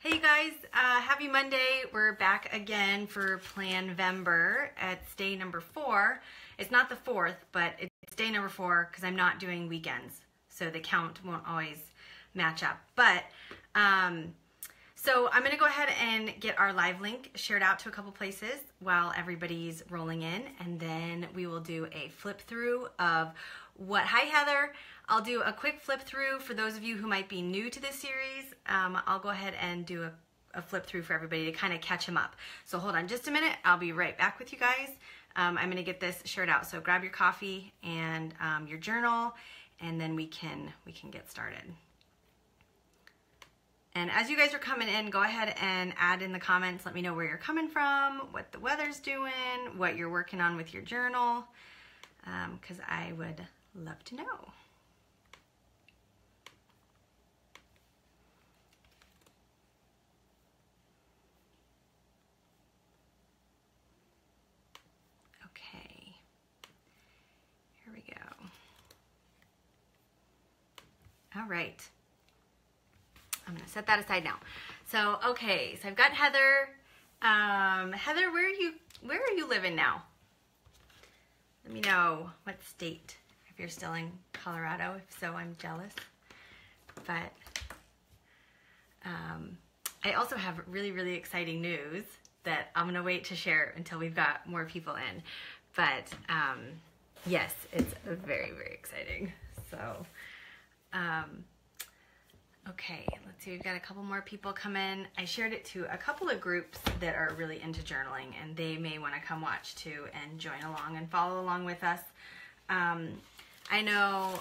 Hey you guys, happy Monday. We're back again for Plan-vember. It's day number 4. It's not the 4th, but it's day number 4 because I'm not doing weekends. So the count won't always match up. But, so I'm going to go ahead and get our live link shared out to a couple places while everybody's rolling in. And then we will do a flip through of hi Heather. I'll do a quick flip through for those of you who might be new to this series. I'll go ahead and do a flip through for everybody to kind of catch them up. So hold on just a minute. I'll be right back with you guys. I'm going to get this shared out. So grab your coffee and your journal, and then we can get started. And as you guys are coming in, go ahead and add in the comments. Let me know where you're coming from, what the weather's doing, what you're working on with your journal, because I would love to know. Okay, here we go. All right. I'm gonna set that aside now. So, okay, so I've got Heather. Heather, where are you living now? Let me know what state, if you're still in Colorado. If so, I'm jealous. But I also have really, really exciting news that I'm gonna wait to share until we've got more people in. But yes, it's very, very exciting. So, okay, let's see, we've got a couple more people come in. I shared it to a couple of groups that are really into journaling, and they may want to come watch too and join along and follow along with us. I know,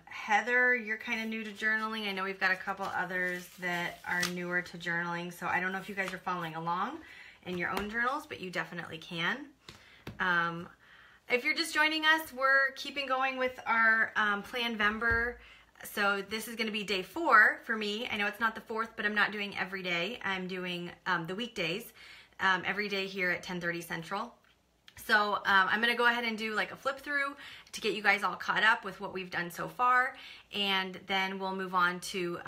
Heather, you're kind of new to journaling. I know we've got a couple others that are newer to journaling, so I don't know if you guys are following along in your own journals, but you definitely can. If you're just joining us, we're keeping going with our Plan-vember. So this is going to be day 4 for me. I know it's not the 4th, but I'm not doing every day. I'm doing the weekdays every day here at 10:30 Central. So I'm going to go ahead and do like a flip through to get you guys all caught up with what we've done so far. And then we'll move on to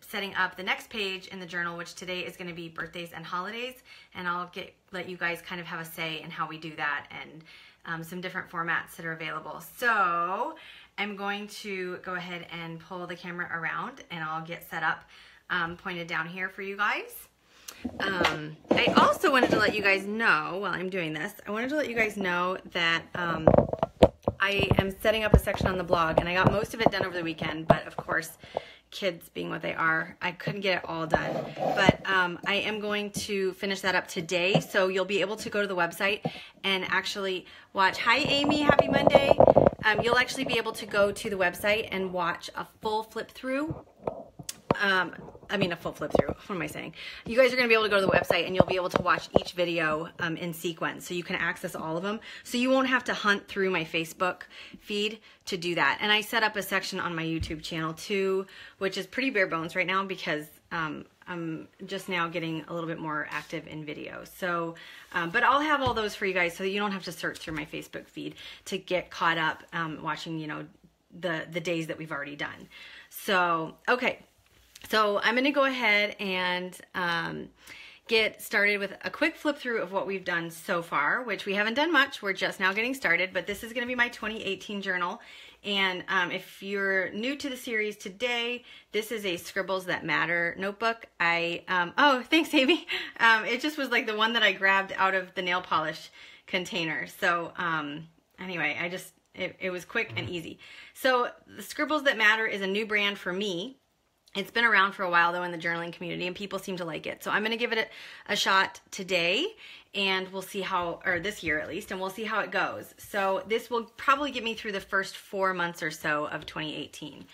setting up the next page in the journal, which today is going to be birthdays and holidays. And I'll let you guys kind of have a say in how we do that and some different formats that are available. So I'm going to go ahead and pull the camera around and I'll get set up pointed down here for you guys. I also wanted to let you guys know while I'm doing this, I wanted to let you guys know that I am setting up a section on the blog, and I got most of it done over the weekend, but of course, kids being what they are, I couldn't get it all done. But I am going to finish that up today, so you'll be able to go to the website and actually watch. Hi Amy, happy Monday. You'll actually be able to go to the website and watch a full flip through. A full flip through. What am I saying? You guys are going to be able to go to the website and you'll be able to watch each video in sequence, so you can access all of them. So you won't have to hunt through my Facebook feed to do that. And I set up a section on my YouTube channel too, which is pretty bare bones right now because I'm just now getting a little bit more active in video. So, but I'll have all those for you guys so that you don't have to search through my Facebook feed to get caught up watching, you know, the days that we've already done. So, okay. So I'm going to go ahead and get started with a quick flip through of what we've done so far, which we haven't done much. We're just now getting started, but this is going to be my 2018 journal. And if you're new to the series today, this is a Scribbles That Matter notebook. Oh, thanks, Amy. It just was like the one that I grabbed out of the nail polish container. So anyway, it was quick and easy. So the Scribbles That Matter is a new brand for me. It's been around for a while though in the journaling community, and people seem to like it. So I'm going to give it a shot today, and we'll see or this year at least, and we'll see how it goes. So this will probably get me through the first 4 months or so of 2018.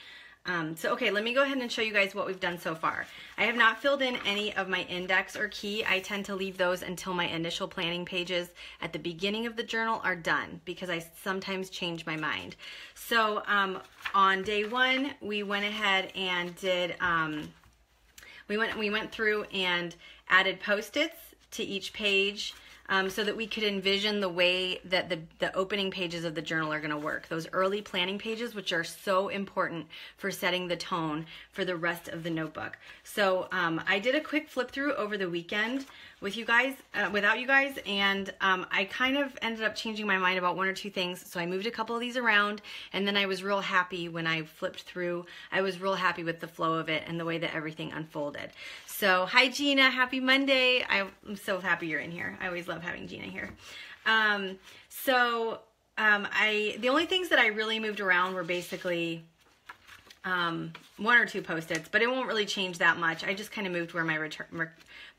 So okay, let me go ahead and show you guys what we've done so far. I have not filled in any of my index or key. I tend to leave those until my initial planning pages at the beginning of the journal are done, because I sometimes change my mind. So on day 1, we went ahead and did, we went through and added post-its to each page. so that we could envision the way that the opening pages of the journal are going to work. Those early planning pages, which are so important for setting the tone for the rest of the notebook. So I did a quick flip through over the weekend with you guys, without you guys, and I kind of ended up changing my mind about one or two things. So I moved a couple of these around, and then I was real happy when I flipped through. I was real happy with the flow of it and the way that everything unfolded. So hi Gina, happy Monday. I'm so happy you're in here. I always love having Gina here. The only things that I really moved around were basically one or two post-its, but it won't really change that much. I just kind of moved where my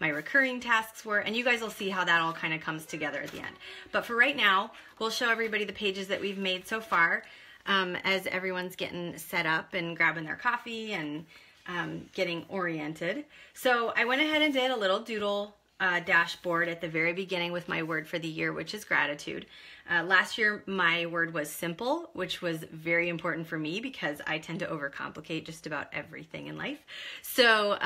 recurring tasks were, and you guys will see how that all kind of comes together at the end. But for right now, we'll show everybody the pages that we've made so far as everyone's getting set up and grabbing their coffee and getting oriented. So I went ahead and did a little doodle dashboard at the very beginning with my word for the year, which is gratitude. Last year, my word was simple, which was very important for me because I tend to overcomplicate just about everything in life. So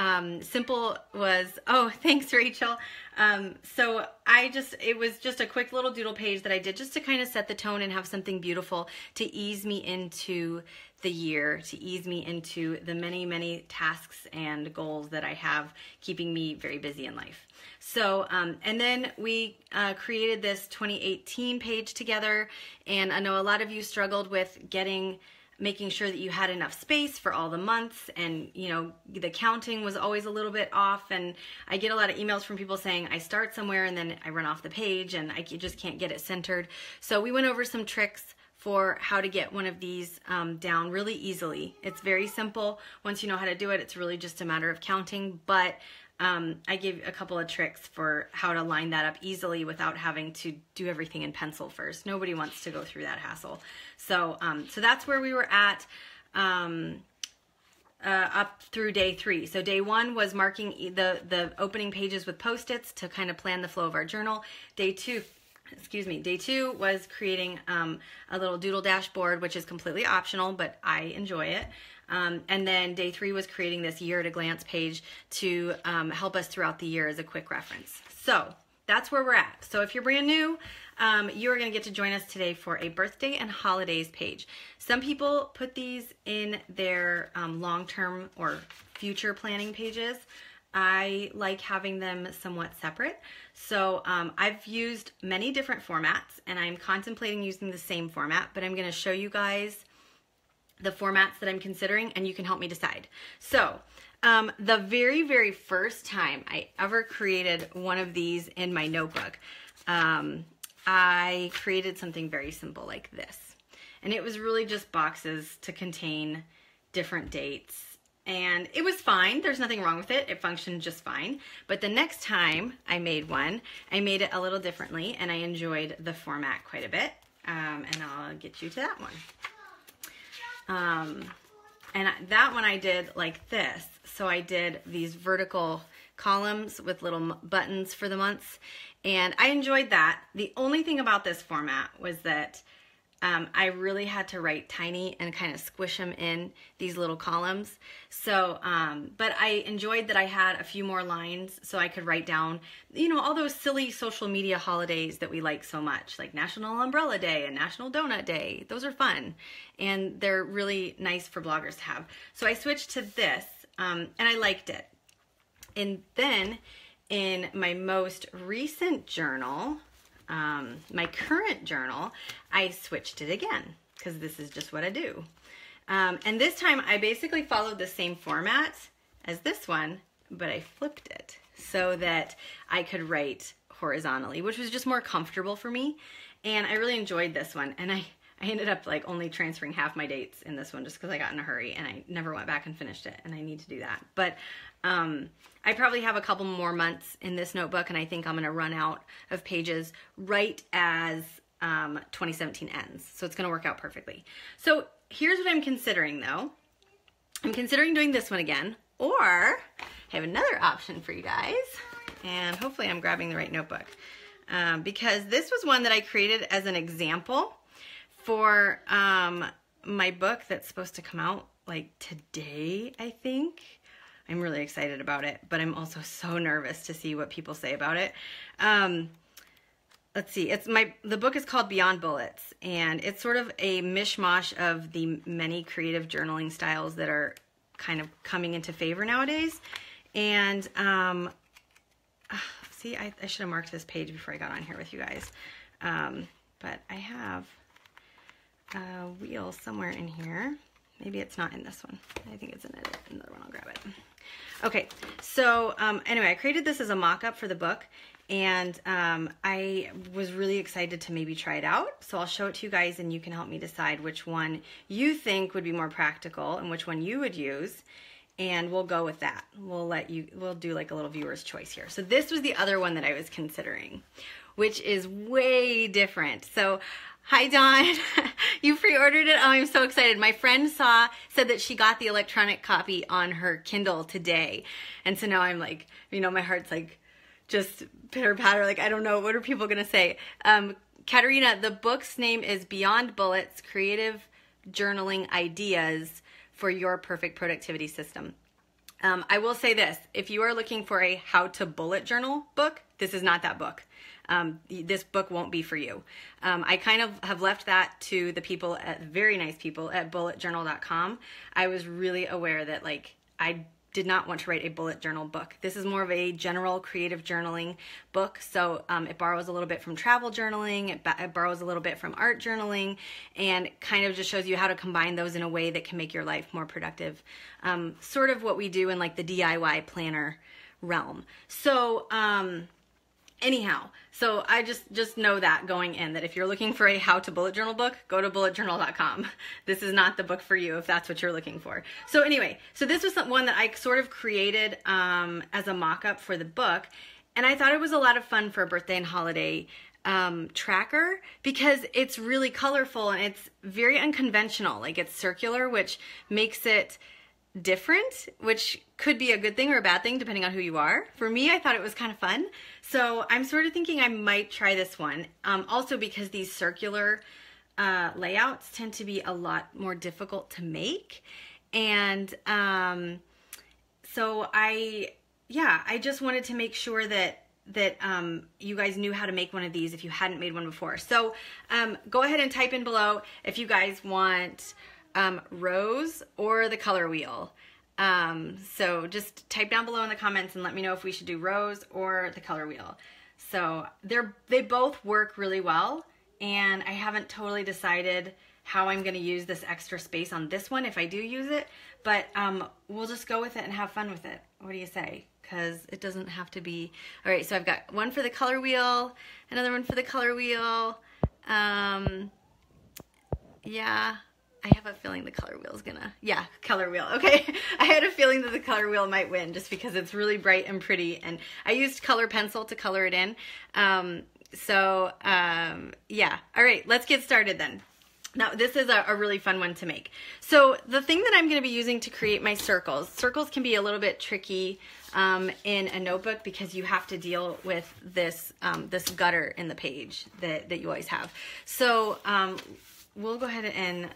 simple was, oh, thanks, Rachel. It was just a quick little doodle page that I did just to kind of set the tone and have something beautiful to ease me into the year, to ease me into the many, many tasks and goals that I have keeping me very busy in life. So, and then we created this 2018 page together, and I know a lot of you struggled with making sure that you had enough space for all the months, and you know, the counting was always a little bit off, and I get a lot of emails from people saying I start somewhere and then I run off the page and I just can't get it centered. So we went over some tricks for how to get one of these down really easily. It's very simple. Once you know how to do it, it's really just a matter of counting, but I gave a couple of tricks for how to line that up easily without having to do everything in pencil first. Nobody wants to go through that hassle. So, so that's where we were at up through day 3. So day 1 was marking the opening pages with Post-its to kind of plan the flow of our journal. Day 2 was creating a little doodle dashboard, which is completely optional, but I enjoy it. And then day 3 was creating this year at a glance page to help us throughout the year as a quick reference. So that's where we're at. So if you're brand new, you are going to get to join us today for a birthday and holidays page. Some people put these in their long-term or future planning pages. I like having them somewhat separate. So I've used many different formats, and I'm contemplating using the same format, but I'm going to show you guys the formats that I'm considering, and you can help me decide. So the very, very first time I ever created one of these in my notebook, I created something very simple like this. And it was really just boxes to contain different dates. And it was fine. There's nothing wrong with it. It functioned just fine. But the next time I made one, I made it a little differently, and I enjoyed the format quite a bit. And I'll get you to that one. And that one I did like this. So I did these vertical columns with little buttons for the months, and I enjoyed that. The only thing about this format was that I really had to write tiny and kind of squish them in these little columns. So, but I enjoyed that I had a few more lines so I could write down, you know, all those silly social media holidays that we like so much, like National Umbrella Day and National Donut Day. Those are fun, and they're really nice for bloggers to have. So I switched to this, and I liked it. And then in my most recent journal, my current journal, I switched it again because this is just what I do. And this time I basically followed the same format as this one, but I flipped it so that I could write horizontally, which was just more comfortable for me. And I really enjoyed this one. And I ended up like only transferring half my dates in this one just because I got in a hurry, and I never went back and finished it, and I need to do that. But I probably have a couple more months in this notebook, and I think I'm going to run out of pages right as 2017 ends. So it's going to work out perfectly. So here's what I'm considering though. I'm considering doing this one again, or I have another option for you guys, and hopefully I'm grabbing the right notebook, because this was one that I created as an example for my book that's supposed to come out like today, I think. I'm really excited about it, but I'm also so nervous to see what people say about it. let's see, the book is called Beyond Bullets, and it's sort of a mishmash of the many creative journaling styles that are kind of coming into favor nowadays. And see, I should have marked this page before I got on here with you guys. But I have a wheel somewhere in here. Maybe it's not in this one. I think it's in another one. I'll grab it. Okay, so anyway, I created this as a mock-up for the book, and I was really excited to maybe try it out. So I'll show it to you guys, and you can help me decide which one you think would be more practical and which one you would use, and we'll go with that. We'll do like a little viewer's choice here. So this was the other one that I was considering, which is way different. So hi, Dawn. You pre-ordered it? Oh, I'm so excited. My friend said that she got the electronic copy on her Kindle today. And so now I'm like, you know, my heart's like just pitter-patter. Like, I don't know. What are people going to say? Katerina, the book's name is Beyond Bullets, Creative Journaling Ideas for Your Perfect Productivity System. I will say this. If you are looking for a how to bullet journal book, this is not that book. This book won't be for you. I kind of have left that to the people very nice people at bulletjournal.com. I was really aware that like I did not want to write a bullet journal book. This is more of a general creative journaling book. So it borrows a little bit from travel journaling. It borrows a little bit from art journaling, and kind of just shows you how to combine those in a way that can make your life more productive. Sort of what we do in like the DIY planner realm. So anyhow, so I just know that going in, that if you're looking for a how to bullet journal book, go to bulletjournal.com. This is not the book for you if that's what you're looking for. So anyway, so this was one that I sort of created as a mock-up for the book, and I thought it was a lot of fun for a birthday and holiday tracker, because it's really colorful and it's very unconventional. Like, it's circular, which makes it different, which could be a good thing or a bad thing depending on who you are. For me, I thought it was kind of fun. So I'm sort of thinking I might try this one. Also because these circular layouts tend to be a lot more difficult to make. And so I just wanted to make sure that you guys knew how to make one of these if you hadn't made one before. So go ahead and type in below if you guys want rose or the color wheel. So just type down below in the comments and let me know if we should do rose or the color wheel. So they both work really well, and I haven't totally decided how I'm going to use this extra space on this one if I do use it, but we'll just go with it and have fun with it. What do you say? Because it doesn't have to be. All right, so I've got one for the color wheel, another one for the color wheel. Yeah, I have a feeling the color wheel is gonna, yeah, color wheel. Okay, I had a feeling that the color wheel might win just because it's really bright and pretty, and I used color pencil to color it in. Yeah, all right, let's get started then. Now, this is a really fun one to make. So the thing that I'm going to be using to create my circles can be a little bit tricky in a notebook because you have to deal with this this gutter in the page that you always have. So we'll go ahead and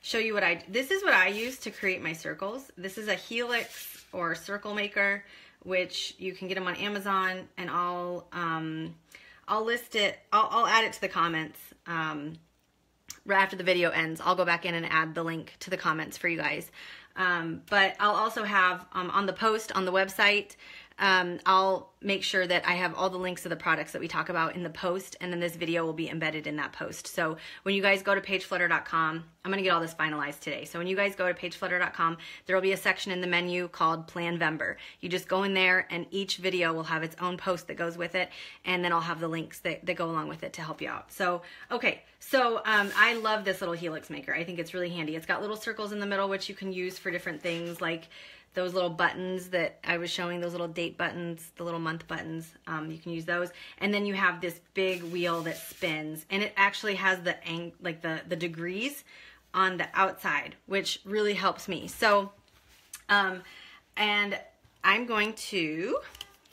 show you this is what I use to create my circles. This is a helix or circle maker, which you can get them on Amazon, and I'll list it. I'll add it to the comments. Right after the video ends, I'll go back in and add the link to the comments for you guys. But I'll also have on the post on the website, I'll make sure that I have all the links to the products that we talk about in the post, and then this video will be embedded in that post. So when you guys go to pageflutter.com, I'm going to get all this finalized today. So when you guys go to pageflutter.com, there will be a section in the menu called Plan-vember. You just go in there, and each video will have its own post that goes with it, and then I'll have the links that go along with it to help you out. So, okay, so I love this little helix maker. I think it's really handy. It's got little circles in the middle, which you can use for different things, like those little buttons that I was showing, those little date buttons, the little month buttons, you can use those. And then you have this big wheel that spins, and it actually has the degrees on the outside, which really helps me. So, and I'm going to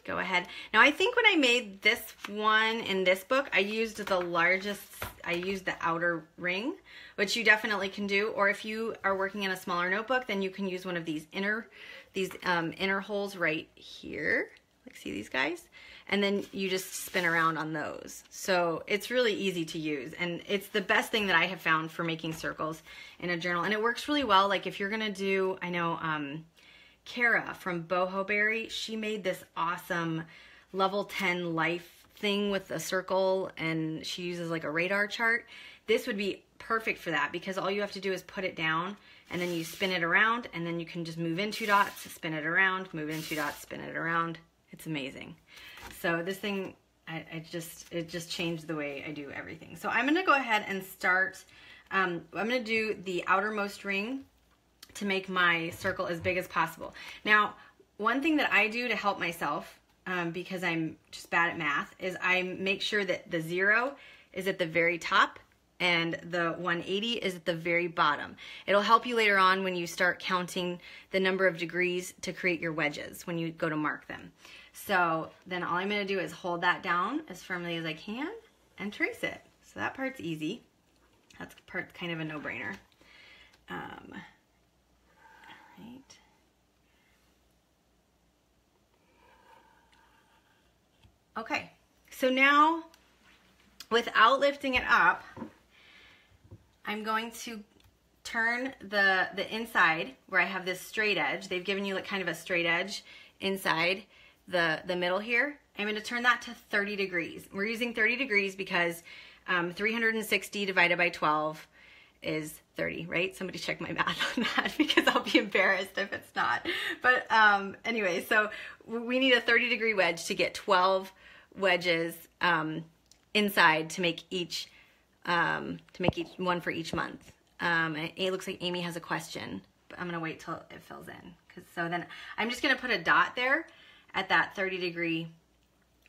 go ahead. Now, I think when I made this one in this book, I used the outer ring, which you definitely can do. Or if you are working in a smaller notebook, then you can use one of these inner holes right here. Like, see these guys? And then you just spin around on those. So it's really easy to use, and it's the best thing that I have found for making circles in a journal. And it works really well. Like if you're gonna do, I know Kara from Boho Berry, she made this awesome level 10 life thing with a circle, and she uses like a radar chart. This would be perfect for that, because all you have to do is put it down, and then you spin it around, and then you can just move in 2 dots, spin it around, move in 2 dots, spin it around. It's amazing. So this thing, it just changed the way I do everything. So I'm gonna go ahead and start, I'm gonna do the outermost ring to make my circle as big as possible. Now, one thing that I do to help myself, because I'm just bad at math, is I make sure that the 0 is at the very top and the 180 is at the very bottom. It'll help you later on when you start counting the number of degrees to create your wedges when you go to mark them. So then all I'm gonna do is hold that down as firmly as I can and trace it. So that part's easy. That part's kind of a no-brainer. Right. Okay, so now without lifting it up, I'm going to turn the inside where I have this straight edge. They've given you like kind of a straight edge inside the middle here. I'm going to turn that to 30 degrees. We're using 30 degrees because 360 divided by 12 is 30, right? Somebody check my math on that, because I'll be embarrassed if it's not. But anyway, so we need a 30-degree wedge to get 12 wedges inside to make each one for each month. It looks like Amy has a question, but I'm gonna wait till it fills in. So then I'm just gonna put a dot there at that 30-degree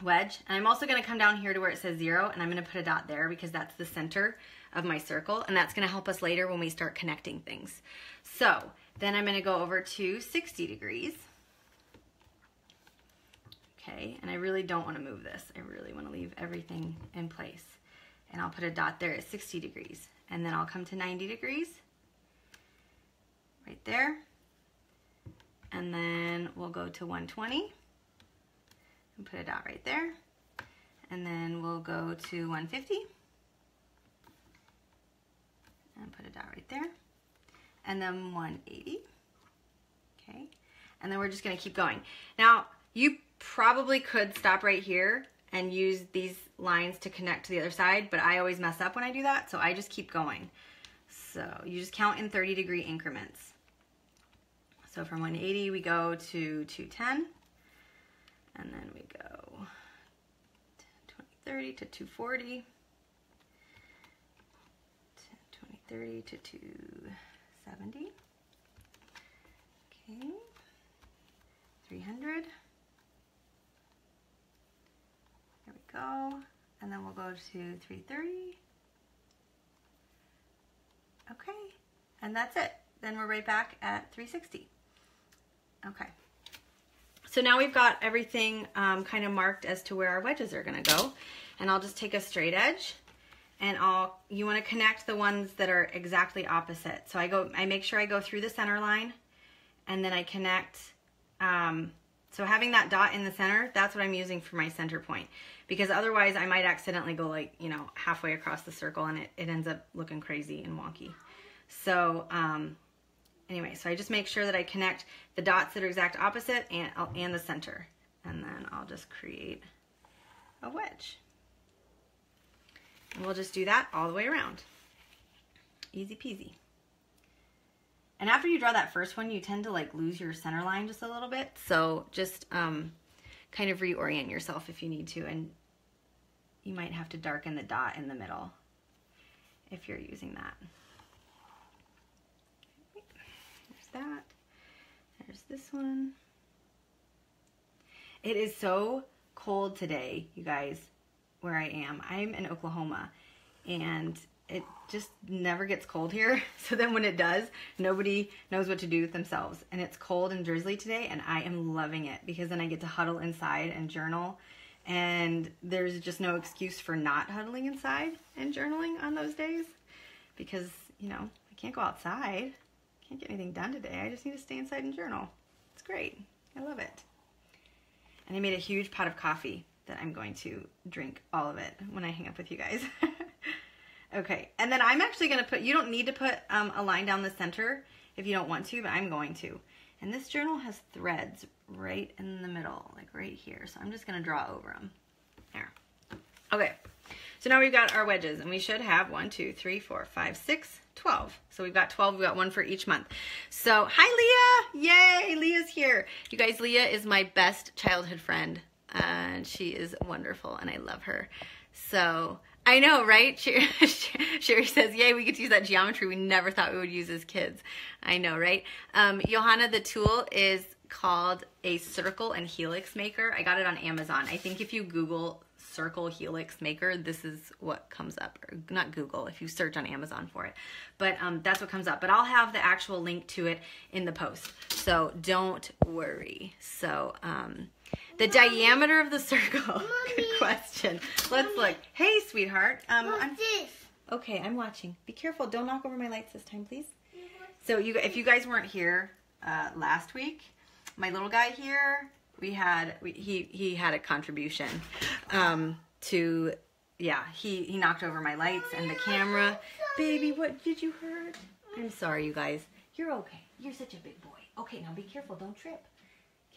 wedge. And I'm also gonna come down here to where it says 0, and I'm gonna put a dot there because that's the center of my circle, and that's gonna help us later when we start connecting things. So then I'm gonna go over to 60 degrees. Okay, and I really don't wanna move this. I really wanna leave everything in place. And I'll put a dot there at 60 degrees. And then I'll come to 90 degrees, right there. And then we'll go to 120 and put a dot right there. And then we'll go to 150 and put a dot right there. And then 180, okay? And then we're just gonna keep going. Now, you probably could stop right here and use these lines to connect to the other side, but I always mess up when I do that, so I just keep going. So you just count in 30-degree increments. So from 180, we go to 210, and then we go 2030 to 240, 2030 to 270, okay, 300. There we go, and then we'll go to 330. Okay, and that's it. Then we're right back at 360. Okay, so now we've got everything kind of marked as to where our wedges are gonna go, and I'll just take a straight edge, and you wanna connect the ones that are exactly opposite. So I make sure I go through the center line, and then I connect, so having that dot in the center, that's what I'm using for my center point, because otherwise I might accidentally go like, you know, halfway across the circle, and it ends up looking crazy and wonky. So anyway, so I just make sure that I connect the dots that are exact opposite and the center, and then I'll just create a wedge. And we'll just do that all the way around. Easy peasy. And after you draw that first one, you tend to like lose your center line just a little bit. So just kind of reorient yourself if you need to, and you might have to darken the dot in the middle if you're using that. There's that. There's this one. It is so cold today, you guys, where I am. I'm in Oklahoma, and it just never gets cold here. So then when it does, nobody knows what to do with themselves. And it's cold and drizzly today, and I am loving it because then I get to huddle inside and journal. And there's just no excuse for not huddling inside and journaling on those days because, you know, I can't go outside. Can't get anything done today. I just need to stay inside and journal. It's great. I love it. And I made a huge pot of coffee that I'm going to drink all of it when I hang up with you guys. Okay, and then I'm actually going to put, you don't need to put a line down the center if you don't want to, but I'm going to. And this journal has threads right in the middle, like right here. So I'm just going to draw over them. There. Okay, so now we've got our wedges, and we should have 1, 2, 3, 4, 5, 6, 12. So we've got 12, we've got one for each month. So, hi Leah! Yay, Leah's here. You guys, Leah is my best childhood friend, and she is wonderful, and I love her. So, I know, right? Sherry says, yay, we get to use that geometry we never thought we would use as kids. I know, right? Johanna, the tool is called a circle and helix maker. I got it on Amazon. I think if you Google circle helix maker, this is what comes up. Or not Google, if you search on Amazon for it. But that's what comes up. But I'll have the actual link to it in the post. So don't worry. So, the diameter of the circle. Mommy. Good question. Let's look. Hey, sweetheart. What's this? Okay, I'm watching. Be careful. Don't knock over my lights this time, please. So if you guys weren't here last week, my little guy here, he had a contribution to, yeah, he knocked over my lights and the camera. Baby, what did you hurt? I'm sorry, you guys. You're okay. You're such a big boy. Okay, now be careful. Don't trip.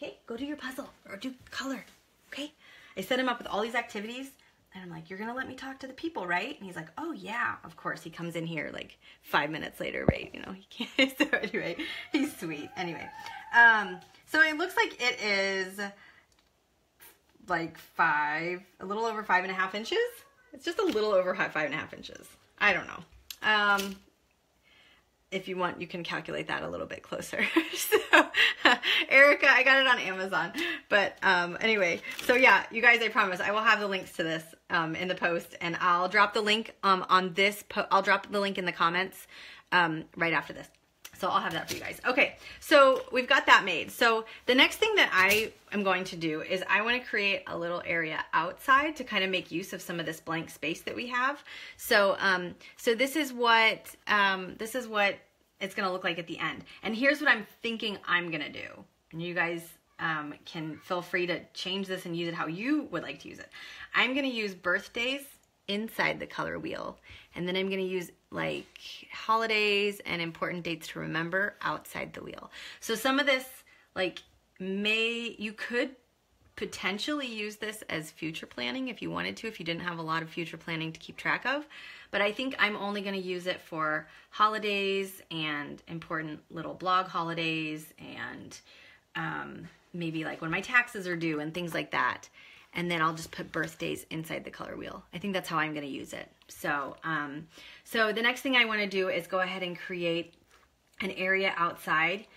Okay, go do your puzzle or do color, okay? I set him up with all these activities, and I'm like, you're gonna let me talk to the people, right? And he's like, oh yeah, of course. He comes in here like 5 minutes later, right? You know, he can't, so anyway, he's sweet. Anyway, so it looks like it is like a little over 5.5 inches. It's just a little over 5.5 inches. I don't know. If you want, you can calculate that a little bit closer. So, Erica, I got it on Amazon. But anyway, so yeah, you guys, I promise I will have the links to this in the post, and I'll drop the link on this. I'll drop the link in the comments right after this. So I'll have that for you guys. Okay, so we've got that made. So the next thing that I am going to do is I want to create a little area outside to kind of make use of some of this blank space that we have. So so this is what it's going to look like at the end. And here's what I'm thinking I'm going to do. And you guys can feel free to change this and use it how you would like to use it. I'm going to use birthdays inside the color wheel. And then I'm going to use like holidays and important dates to remember outside the wheel. So some of this, like, you could potentially use this as future planning if you wanted to, if you didn't have a lot of future planning to keep track of. But I think I'm only going to use it for holidays and important little blog holidays and maybe like when my taxes are due and things like that. And then I'll just put birthdays inside the color wheel. I think that's how I'm going to use it. So, so the next thing I want to do is go ahead and create an area outside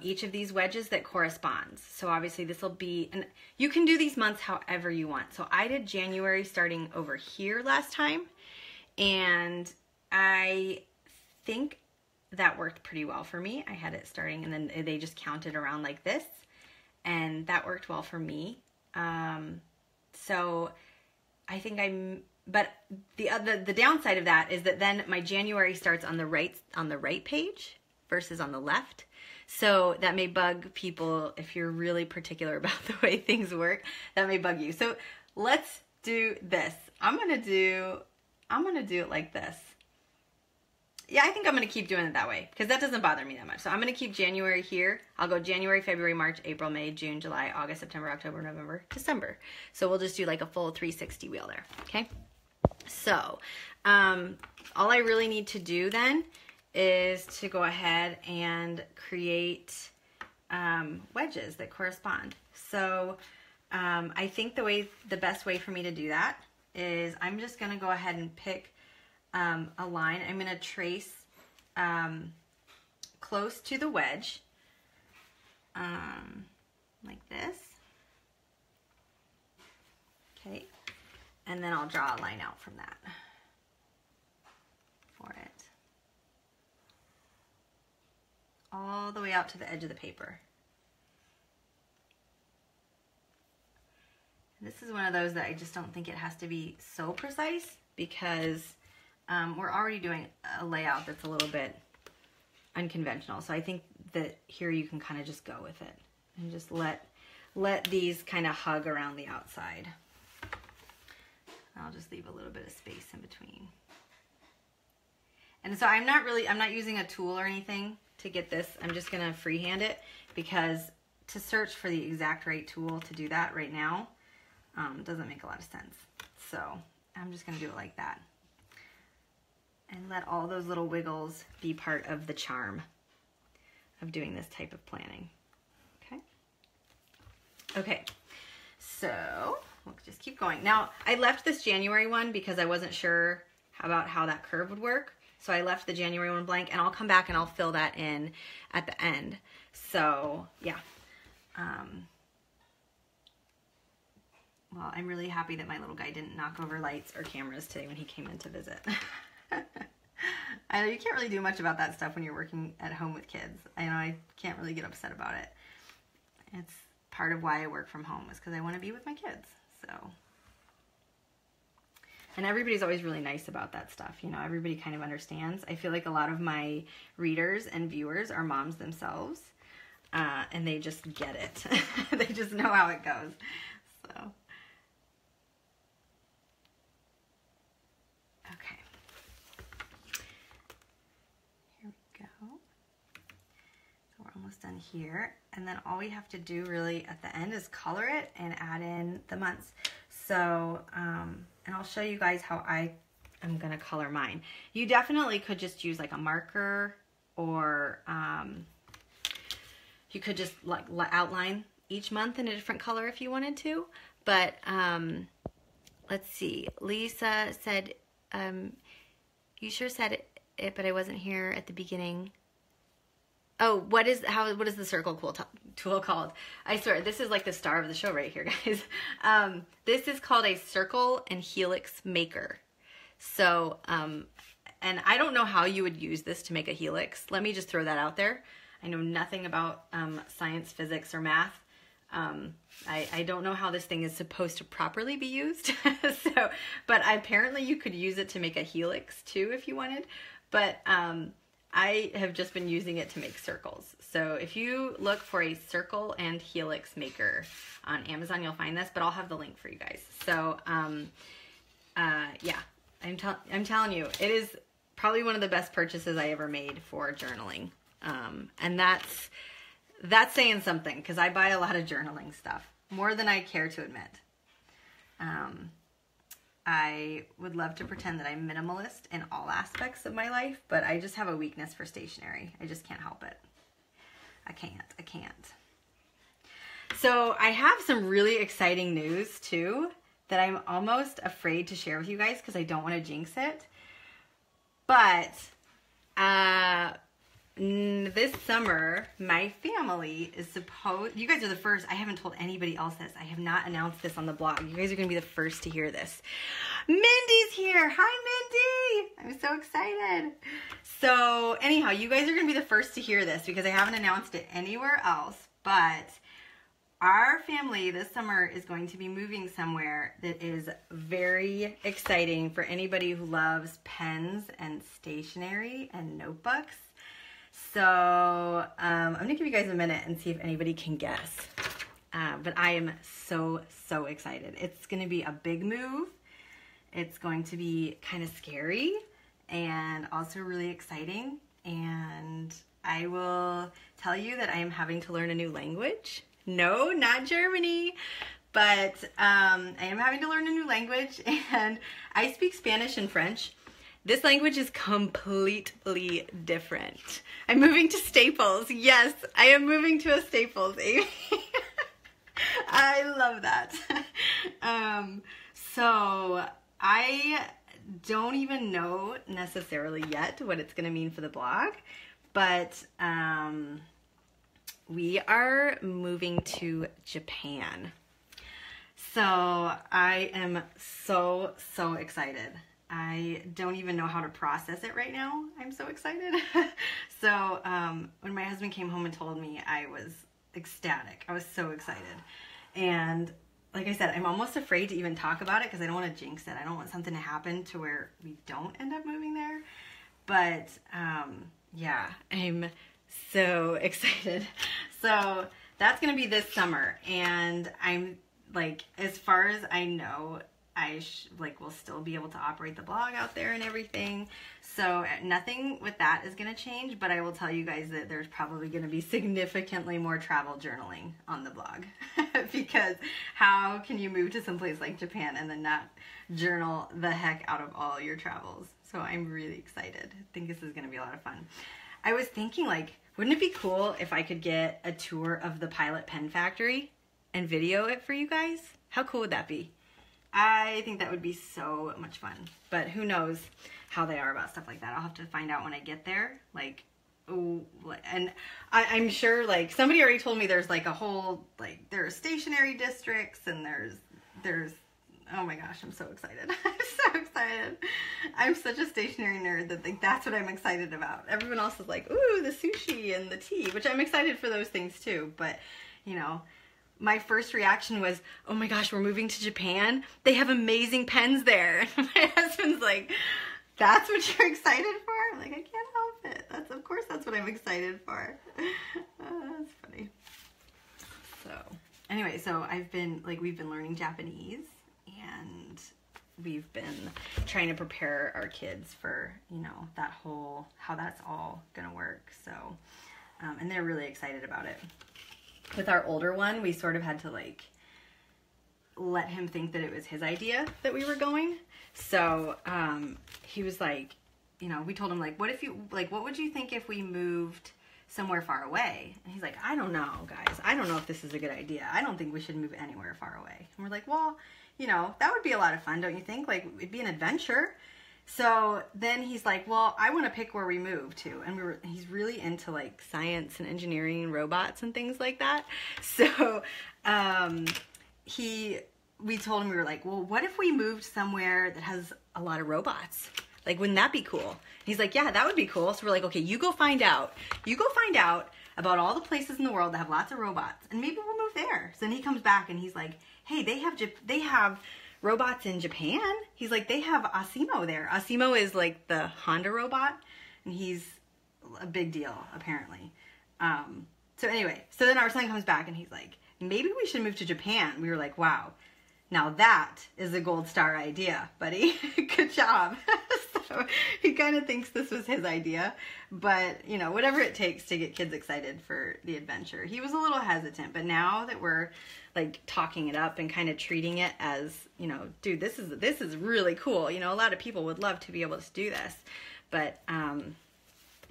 each of these wedges that corresponds. So obviously this will be, and you can do these months however you want. So I did January starting over here last time, and I think that worked pretty well for me. I had it starting and then they just counted around like this, and that worked well for me. So I think but the downside of that is that then my January starts on the right page versus on the left. So that may bug people if you're really particular about the way things work. That may bug you. So let's do this. I'm gonna do it like this. Yeah, I think I'm going to keep doing it that way because that doesn't bother me that much. So I'm going to keep January here. I'll go January, February, March, April, May, June, July, August, September, October, November, December. So we'll just do like a full 360 wheel there. Okay. So all I really need to do then is to go ahead and create wedges that correspond. So I think the best way for me to do that is I'm just going to go ahead and pick a line. I'm going to trace close to the wedge, like this. Okay, and then I'll draw a line out from that for it, all the way out to the edge of the paper. This is one of those that I just don't think it has to be so precise because we're already doing a layout that's a little bit unconventional. So I think that here you can kind of just go with it and just let let these kind of hug around the outside. I'll just leave a little bit of space in between. And so I'm not using a tool or anything to get this. I'm just gonna freehand it, because to search for the exact right tool to do that right now doesn't make a lot of sense. So I'm just gonna do it like that. And let all those little wiggles be part of the charm of doing this type of planning. Okay. Okay, so we'll just keep going. Now, I left this January one because I wasn't sure about how that curve would work. So I left the January one blank, and I'll come back and I'll fill that in at the end. So yeah. Well, I'm really happy that my little guy didn't knock over lights or cameras today when he came in to visit. I know you can't really do much about that stuff when you're working at home with kids. I know I can't really get upset about it. It's part of why I work from home, is because I want to be with my kids. So, and everybody's always really nice about that stuff. You know, everybody kind of understands. I feel like a lot of my readers and viewers are moms themselves, and they just get it. They just know how it goes. So, okay. Here we go. So we're almost done here. And then all we have to do really at the end is color it and add in the months. So, and I'll show you guys how I'm gonna color mine. You definitely could just use like a marker, or you could just like outline each month in a different color if you wanted to. But let's see, Lisa said, you sure said it, but I wasn't here at the beginning. Oh, what is the circle tool called? I swear, this is like the star of the show right here, guys. This is called a circle and helix maker. So, and I don't know how you would use this to make a helix. Let me just throw that out there. I know nothing about science, physics, or math. I don't know how this thing is supposed to properly be used. So, but apparently you could use it to make a helix too if you wanted. But I have just been using it to make circles. So if you look for a circle and helix maker on Amazon, you'll find this, but I'll have the link for you guys. So yeah, I'm telling you, it is probably one of the best purchases I ever made for journaling. And that's saying something, because I buy a lot of journaling stuff, more than I care to admit. I would love to pretend that I'm minimalist in all aspects of my life, but I just have a weakness for stationery. I just can't help it. I can't. So I have some really exciting news too that I'm almost afraid to share with you guys because I don't want to jinx it. But this summer, my family is you guys are the first. I haven't told anybody else this. I have not announced this on the blog. You guys are going to be the first to hear this. Mindy's here. Hi, Mindy. I'm so excited. So anyhow, you guys are going to be the first to hear this because I haven't announced it anywhere else. But our family this summer is going to be moving somewhere that is very exciting for anybody who loves pens and stationery and notebooks. So I'm going to give you guys a minute and see if anybody can guess. But I am so excited. It's going to be a big move. It's going to be kind of scary and also really exciting. And I will tell you that I am having to learn a new language. No, not Germany. But I am having to learn a new language. And I speak Spanish and French. This language is completely different. I'm moving to Staples. Yes, I am moving to a Staples, Amy. I love that. So I don't even know necessarily yet what it's going to mean for the blog, but we are moving to Japan. So I am so excited. I don't even know how to process it right now. I'm so excited. So when my husband came home and told me, I was ecstatic. I was so excited. And like I said, I'm almost afraid to even talk about it because I don't want to jinx it. I don't want something to happen to where we don't end up moving there. But yeah, I'm so excited. So that's going to be this summer. And I'm like, as far as I know, I will still be able to operate the blog out there and everything. So nothing with that is going to change, but I will tell you guys that there's probably going to be significantly more travel journaling on the blog because how can you move to someplace like Japan and then not journal the heck out of all your travels? So I'm really excited. I think this is going to be a lot of fun. I was thinking, like, wouldn't it be cool if I could get a tour of the Pilot Pen Factory and video it for you guys? How cool would that be? I think that would be so much fun, but who knows how they are about stuff like that. I'll have to find out when I get there. Like, oh, and I'm sure, like, somebody already told me there's like a whole, like, there are stationary districts and there's, oh my gosh, I'm so excited. I'm so excited. I'm such a stationary nerd that, like, that's what I'm excited about. Everyone else is like, ooh, the sushi and the tea, which I'm excited for those things too, but, you know, my first reaction was, oh my gosh, we're moving to Japan. They have amazing pens there. My husband's like, that's what you're excited for? I'm like, I can't help it. Of course that's what I'm excited for. That's funny. So anyway, so we've been learning Japanese and we've been trying to prepare our kids for, you know, that whole, how that's all gonna work. So, and they're really excited about it. With our older one, we sort of had to, like, let him think that it was his idea that we were going. So he was like, you know, we told him, like, what would you think if we moved somewhere far away? And he's like, I don't know, guys. I don't know if this is a good idea. I don't think we should move anywhere far away. And we're like, well, you know, that would be a lot of fun, don't you think? Like, it'd be an adventure. So then he's like, well, I want to pick where we move to. And he's really into, like, science and engineering and robots and things like that. So we told him, we were like, well, what if we moved somewhere that has a lot of robots? Like, wouldn't that be cool? And he's like, yeah, that would be cool. So we're like, okay, you go find out. You go find out about all the places in the world that have lots of robots, and maybe we'll move there. So then he comes back and he's like, hey, they have robots in Japan. He's like, they have Asimo there. Asimo is like the Honda robot, and he's a big deal, apparently. So anyway, so then our son comes back and he's like, maybe we should move to Japan. We were like, wow, now that is a gold star idea, buddy. Good job. So he kind of thinks this was his idea, but, you know, whatever it takes to get kids excited for the adventure. He was a little hesitant, but now that we're, like, talking it up and kind of treating it as, you know, dude, this is really cool. You know, a lot of people would love to be able to do this, but,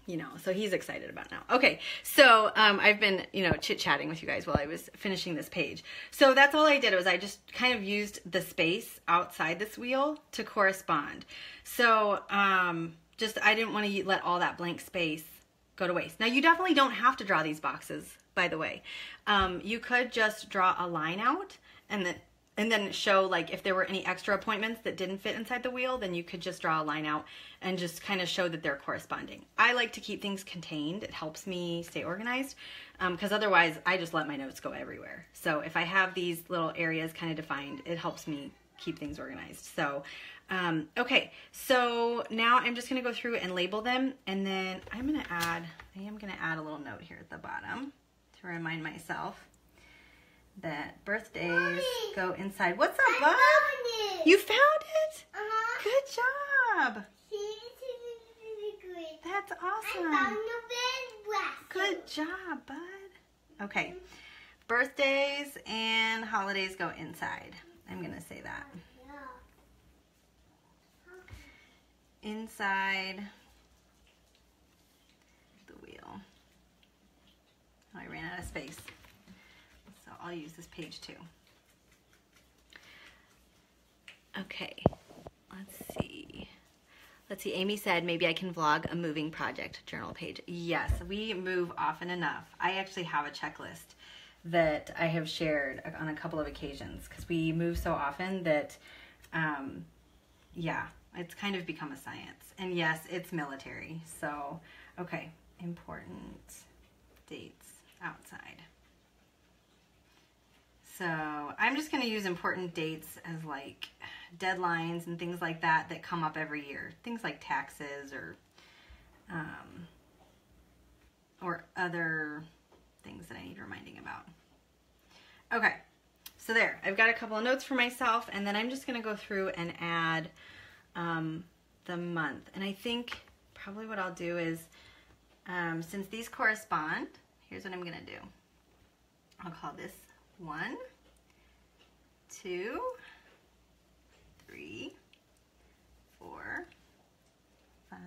you know, so he's excited about it now. Okay, so I've been, you know, chit-chatting with you guys while I was finishing this page. So that's all I did, was I just kind of used the space outside this wheel to correspond. So I didn't want to let all that blank space go to waste. Now, you definitely don't have to draw these boxes, by the way. You could just draw a line out and then show, like, if there were any extra appointments that didn't fit inside the wheel, then you could just draw a line out and just kind of show that they're corresponding. I like to keep things contained. It helps me stay organized, because otherwise I just let my notes go everywhere. So if I have these little areas kind of defined, it helps me keep things organized. So, okay, so now I'm just going to go through and label them, and then I am going to add a little note here at the bottom to remind myself that birthdays Mommy, go inside. What's up, bud? You found it? Uh-huh. Good job. That's awesome. I found the bed. Good job, bud. Okay. Birthdays and holidays go inside. I'm going to say that. Inside the wheel. Oh, I ran out of space. So I'll use this page too. Okay, let's see. Amy said, maybe I can vlog a moving project journal page. Yes, we move often enough. I actually have a checklist that I have shared on a couple of occasions because we move so often that, yeah, it's kind of become a science. And yes, it's military. So, okay, important dates outside. So I'm just going to use important dates as, like, deadlines and things like that that come up every year. Things like taxes or other things that I need reminding about. Okay, so there, I've got a couple of notes for myself, and then I'm just gonna go through and add the month. And I think probably what I'll do is, since these correspond, here's what I'm gonna do. I'll call this 1, 2, 3, 4, 5,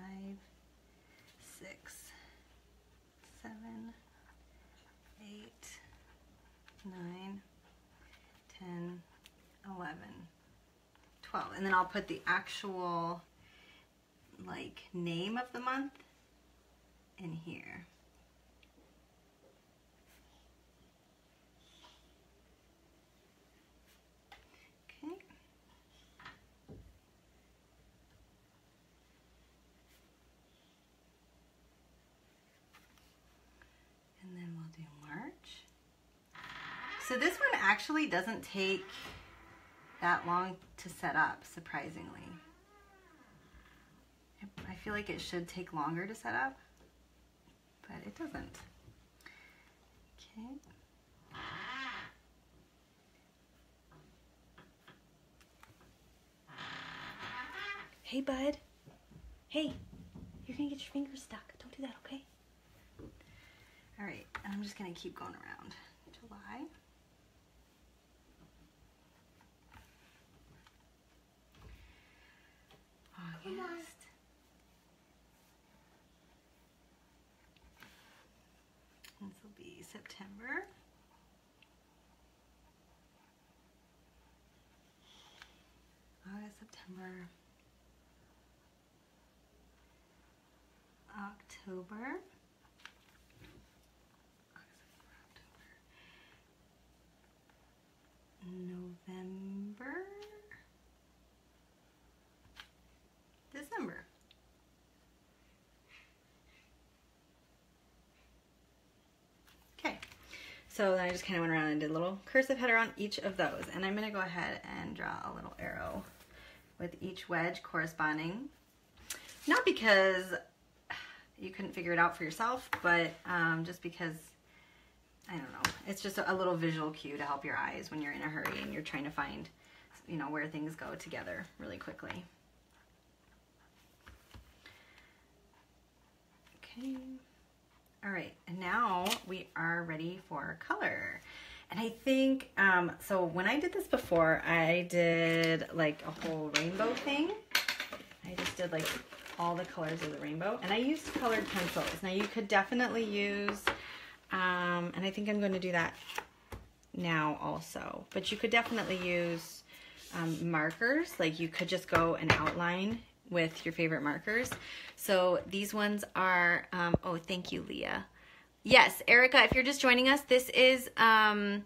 6, 7, 8, 9, 10, 11, 12. And then I'll put the actual like name of the month in here. Okay. And then we'll do March. So this one actually doesn't take that long to set up, surprisingly. I feel like it should take longer to set up, but it doesn't. Okay. Hey, bud. Hey, you're gonna get your fingers stuck. Don't do that, okay? All right, and I'm just gonna keep going around. July. August. This will be September. August, September. October. November. December. Okay, so then I just kind of went around and did a little cursive header on each of those, and I'm going to go ahead and draw a little arrow with each wedge corresponding. Not because you couldn't figure it out for yourself, but just because, I don't know, it's just a little visual cue to help your eyes when you're in a hurry and you're trying to find, you know, where things go together really quickly. Okay. All right, and now we are ready for color. And I think, so when I did this before, I did like a whole rainbow thing. I just did like all the colors of the rainbow, and I used colored pencils. Now you could definitely use, and I think I'm going to do that now also, but you could definitely use markers. Like you could just go and outline with your favorite markers. So these ones are, oh, thank you, Leah. Yes, Erica, if you're just joining us, this is our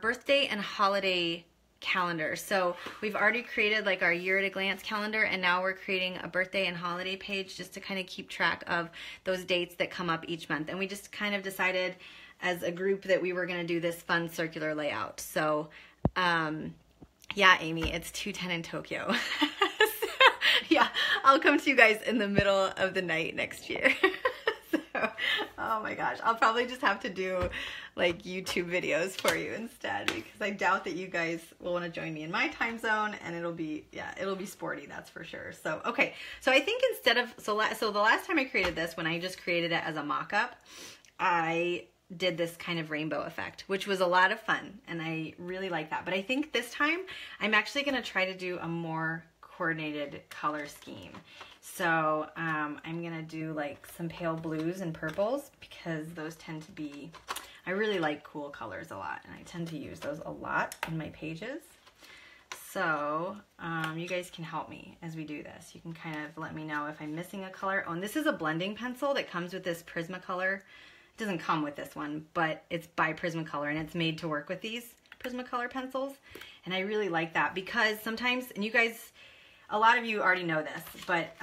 birthday and holiday calendar. So we've already created like our year at a glance calendar, and now we're creating a birthday and holiday page just to kind of keep track of those dates that come up each month. And we just kind of decided as a group that we were going to do this fun circular layout. So yeah, Amy, it's 2:10 in Tokyo. So, yeah, I'll come to you guys in the middle of the night next year. So, oh my gosh, I'll probably just have to do like YouTube videos for you instead, because I doubt that you guys will want to join me in my time zone, and it'll be, yeah, it'll be sporty, that's for sure. So, okay, so I think instead of, so the last time I created this, when I just created it as a mock-up, I did this kind of rainbow effect, which was a lot of fun, and I really like that. But I think this time I'm actually going to try to do a more coordinated color scheme. So I'm going to do like some pale blues and purples, because those tend to be, I really like cool colors a lot, and I tend to use those a lot in my pages. So you guys can help me as we do this. You can kind of let me know if I'm missing a color. Oh, and this is a blending pencil that comes with this Prismacolor. It doesn't come with this one, but it's by Prismacolor, and it's made to work with these Prismacolor pencils. And I really like that, because sometimes, and you guys, a lot of you already know this, but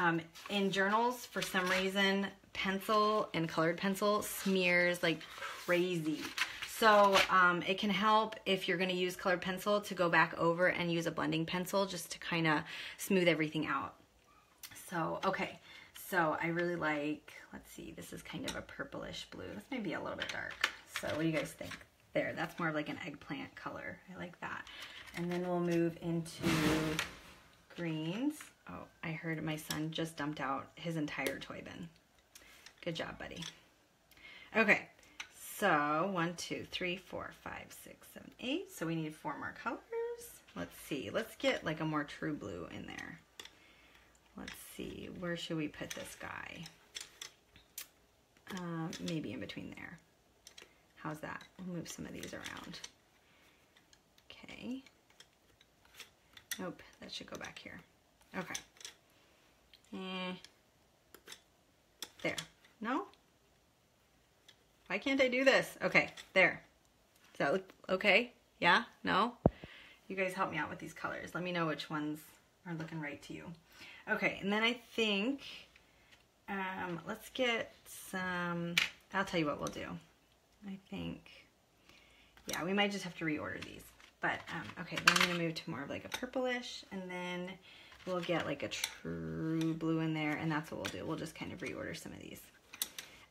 in journals, for some reason, pencil and colored pencil smears like crazy. So it can help if you're going to use colored pencil to go back over and use a blending pencil just to kind of smooth everything out. So, okay. So I really like, let's see, this is kind of a purplish blue. This may be a little bit dark. So what do you guys think? There, that's more of like an eggplant color. I like that. And then we'll move into greens. Oh, I heard my son just dumped out his entire toy bin. Good job, buddy. Okay, so 1, 2, 3, 4, 5, 6, 7, 8. So we need 4 more colors. Let's see. Let's get like a more true blue in there. Let's see. Where should we put this guy? Maybe in between there. How's that? We'll move some of these around. Okay. Nope, that should go back here. Okay. There. No? Why can't I do this? Okay, there. Does that look okay? Yeah? No? You guys help me out with these colors. Let me know which ones are looking right to you. Okay, and then I think, let's get some, I'll tell you what we'll do. I think, yeah, we might just have to reorder these. But, okay, then I'm going to move to more of like a purplish, and then we'll get like a true blue in there, and that's what we'll do. We'll just kind of reorder some of these.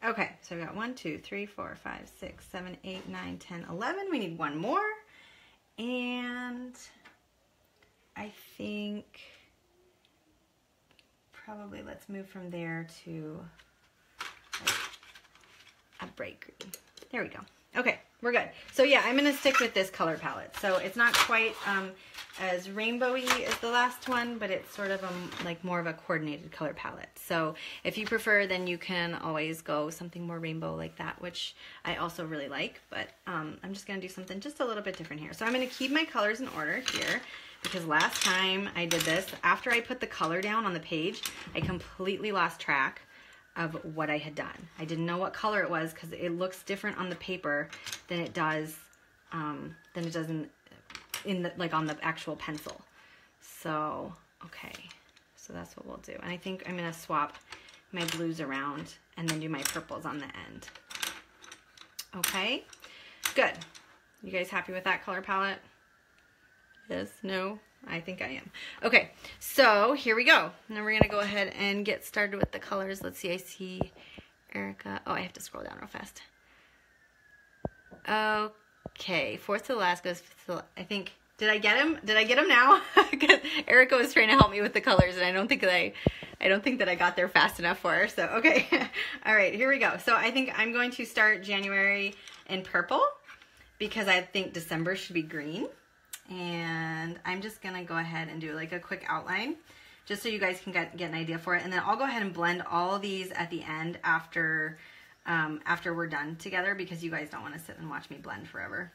Okay, so I've got 1, 2, 3, 4, 5, 6, 7, 8, 9, 10, 11. We need 1 more. And I think probably let's move from there to like a bright green. There we go. Okay, we're good. So yeah, I'm going to stick with this color palette. So it's not quite as rainbowy as the last one, but it's sort of like more of a coordinated color palette. So if you prefer, then you can always go something more rainbow like that, which I also really like, but I'm just going to do something just a little bit different here. So I'm going to keep my colors in order here, because last time I did this, after I put the color down on the page, I completely lost track of what I had done. I didn't know what color it was because it looks different on the paper than it does in the, like on the actual pencil. So, okay, so that's what we'll do. And I think I'm gonna swap my blues around and then do my purples on the end. Okay, good. You guys happy with that color palette? Yes, no? I think I am. Okay, so here we go. Now we're gonna go ahead and get started with the colors. Let's see, I see Erica. Oh, I have to scroll down real fast. Okay, fourth to the last goes to the, I think, did I get him? Did I get him now? Because Erica was trying to help me with the colors, and I don't think that I got there fast enough for her. So, okay. All right, here we go. So I think I'm going to start January in purple because I think December should be green. And I'm just gonna go ahead and do like a quick outline just so you guys can get an idea for it. And then I'll go ahead and blend all these at the end after we're done together, because you guys don't want to sit and watch me blend forever.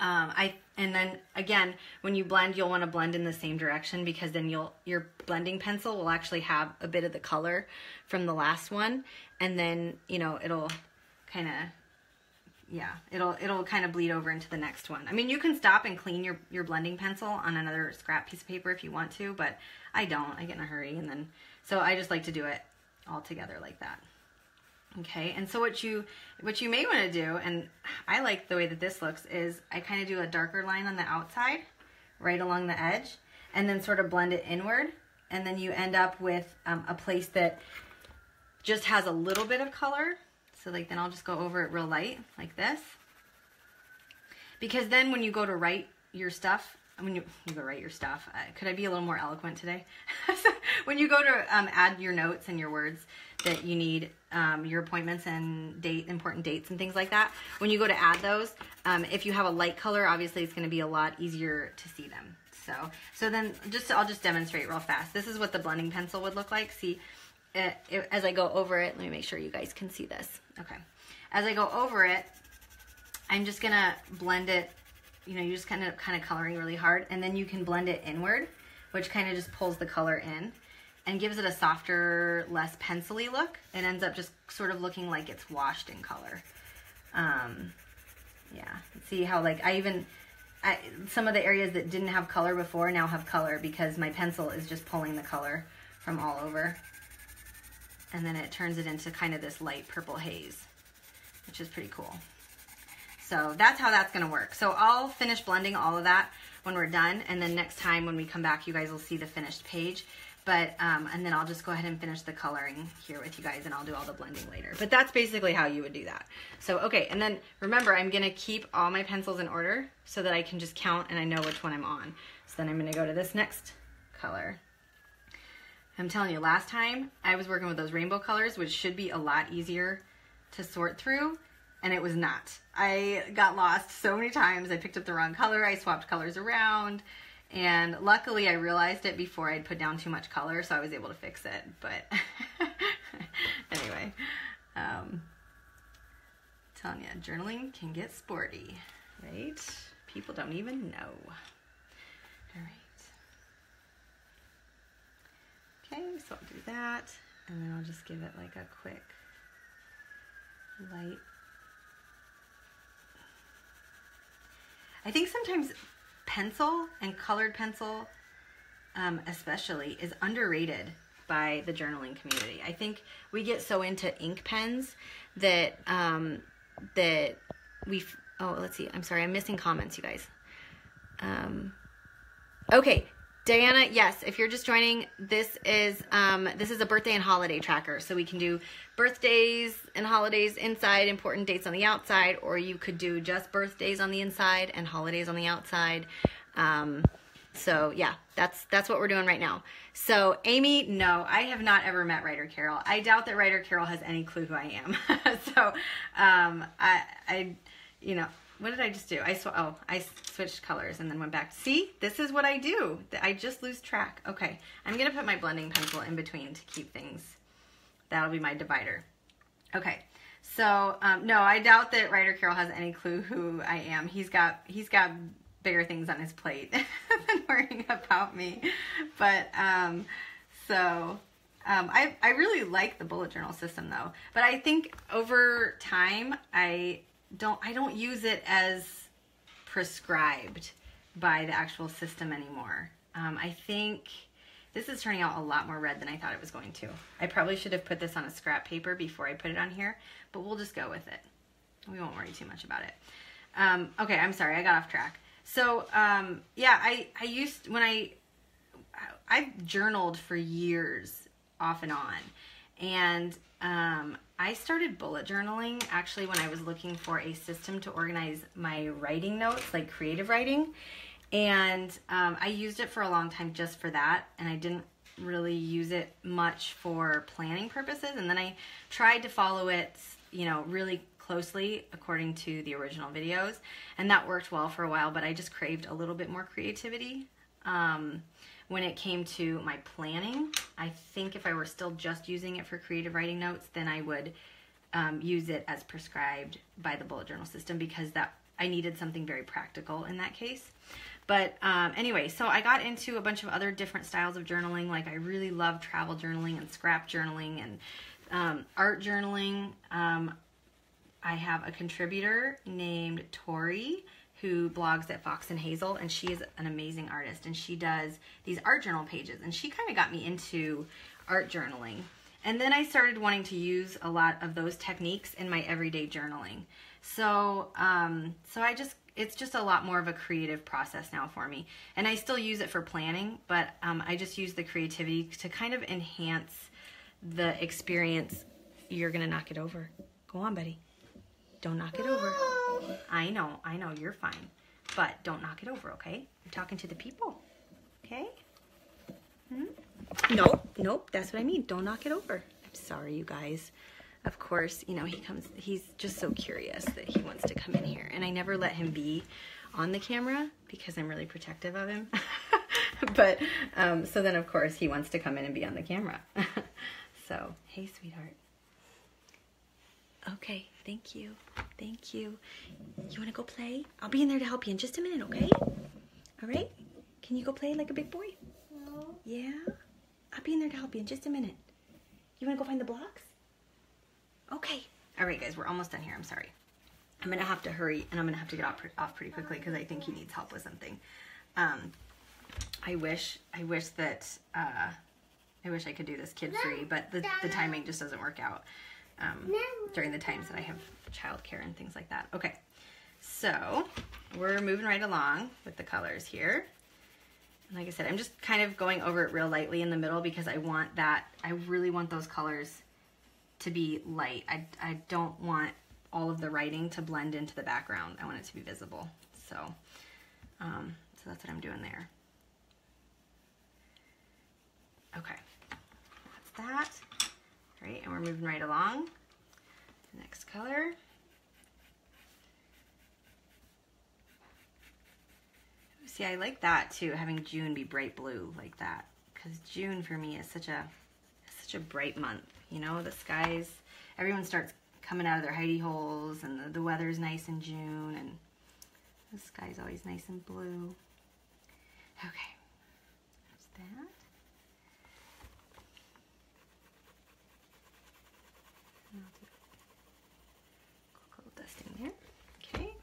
And then again, when you blend, you'll want to blend in the same direction, because then your blending pencil will actually have a bit of the color from the last one, and then, you know, it'll kind of, yeah, it'll kind of bleed over into the next one. I mean, you can stop and clean your blending pencil on another scrap piece of paper if you want to, but I don't. I get in a hurry, and then, so I just like to do it all together like that. Okay, and so what you may want to do, and I like the way that this looks, is I kind of do a darker line on the outside, right along the edge, and then sort of blend it inward, and then you end up with a place that just has a little bit of color. So like then I'll just go over it real light like this, because then when you go to write your stuff, when you go write your stuff, could I be a little more eloquent today? So when you go to add your notes and your words that you need, your appointments and important dates and things like that, when you go to add those, if you have a light color, obviously it's going to be a lot easier to see them. So then I'll just demonstrate real fast. This is what the blending pencil would look like. See, as I go over it, let me make sure you guys can see this. Okay, as I go over it, I'm just gonna blend it. You know, you're just kind of coloring really hard, and then you can blend it inward, which kind of just pulls the color in and gives it a softer, less pencil-y look. It ends up just sort of looking like it's washed in color. Yeah, see how like some of the areas that didn't have color before now have color, because my pencil is just pulling the color from all over. And then it turns it into kind of this light purple haze, which is pretty cool. So that's how that's gonna work. So I'll finish blending all of that when we're done, and then next time when we come back, you guys will see the finished page. But, and then I'll just go ahead and finish the coloring here with you guys, and I'll do all the blending later. But that's basically how you would do that. So, okay, and then remember, I'm gonna keep all my pencils in order so that I can just count and I know which one I'm on. So then I'm gonna go to this next color. I'm telling you, last time I was working with those rainbow colors, which should be a lot easier to sort through, and it was not. I got lost so many times. I picked up the wrong color, I swapped colors around, and luckily I realized it before I'd put down too much color, so I was able to fix it. But anyway, telling you, journaling can get sporty, right? People don't even know. All right. Okay, so I'll do that, and then I'll just give it like a quick light. I think sometimes pencil and colored pencil especially is underrated by the journaling community. I think we get so into ink pens that that oh, let's see, I'm sorry, I'm missing comments, you guys. Okay, Diana, yes, if you're just joining, this is a birthday and holiday tracker. So we can do birthdays and holidays inside, important dates on the outside, or you could do just birthdays on the inside and holidays on the outside. So yeah, that's what we're doing right now. So Amy, no, I have not ever met Writer Carol. I doubt that Writer Carol has any clue who I am. So I you know, what did I just do? I switched colors and then went back. See, this is what I do. I just lose track. Okay, I'm gonna put my blending pencil in between to keep things. That'll be my divider. Okay, so no, I doubt that Writer Carol has any clue who I am. He's got bigger things on his plate than worrying about me. But I really like the bullet journal system though. But I think over time I don't use it as prescribed by the actual system anymore. I think this is turning out a lot more red than I thought it was going to. I probably should have put this on a scrap paper before I put it on here, but we'll just go with it. We won't worry too much about it. Okay, I'm sorry, I got off track. So, yeah, I've journaled for years off and on, and I started bullet journaling actually when I was looking for a system to organize my writing notes, like creative writing. And I used it for a long time just for that, and I didn't really use it much for planning purposes. And then I tried to follow it, you know, really closely according to the original videos, and that worked well for a while, but I just craved a little bit more creativity. When it came to my planning, I think if I were still just using it for creative writing notes, then I would use it as prescribed by the bullet journal system, because I needed something very practical in that case. But anyway, so I got into a bunch of other different styles of journaling. Like I really love travel journaling and scrap journaling and art journaling. I have a contributor named Tori who blogs at Fox and Hazel, and she is an amazing artist, and she does these art journal pages, and she kind of got me into art journaling. And then I started wanting to use a lot of those techniques in my everyday journaling. So it's just a lot more of a creative process now for me. And I still use it for planning, but I just use the creativity to kind of enhance the experience. You're gonna knock it over. Go on, buddy. Don't knock it over. I know, you're fine. But don't knock it over, okay? I'm talking to the people, okay? Nope, that's what I mean. Don't knock it over. I'm sorry, you guys. Of course, you know, he's just so curious that he wants to come in here. And I never let him be on the camera because I'm really protective of him. But, so then of course he wants to come in and be on the camera. So, hey, sweetheart. Okay, thank you. Thank you. You want to go play? I'll be in there to help you in just a minute, okay? All right? Can you go play like a big boy? No. Yeah? I'll be in there to help you in just a minute. You want to go find the blocks? Okay. All right, guys, we're almost done here. I'm sorry. I'm going to have to hurry, and I'm going to have to get off pretty quickly because I think he needs help with something. I wish that I could do this kid-free, but the timing just doesn't work out. During the times that I have childcare and things like that. Okay, so we're moving right along with the colors here. Like I said, I'm just kind of going over it real lightly in the middle because I want that, I really want those colors to be light. I don't want all of the writing to blend into the background. I want it to be visible. So, so that's what I'm doing there. Okay, that's that. All right, and we're moving right along. Next color. See, I like that too, having June be bright blue like that, because June for me is such a bright month. You know, the skies, everyone starts coming out of their hidey holes, and the weather's nice in June, and the sky's always nice and blue. Okay, there's that. And I'll do a little dusting there. Okay.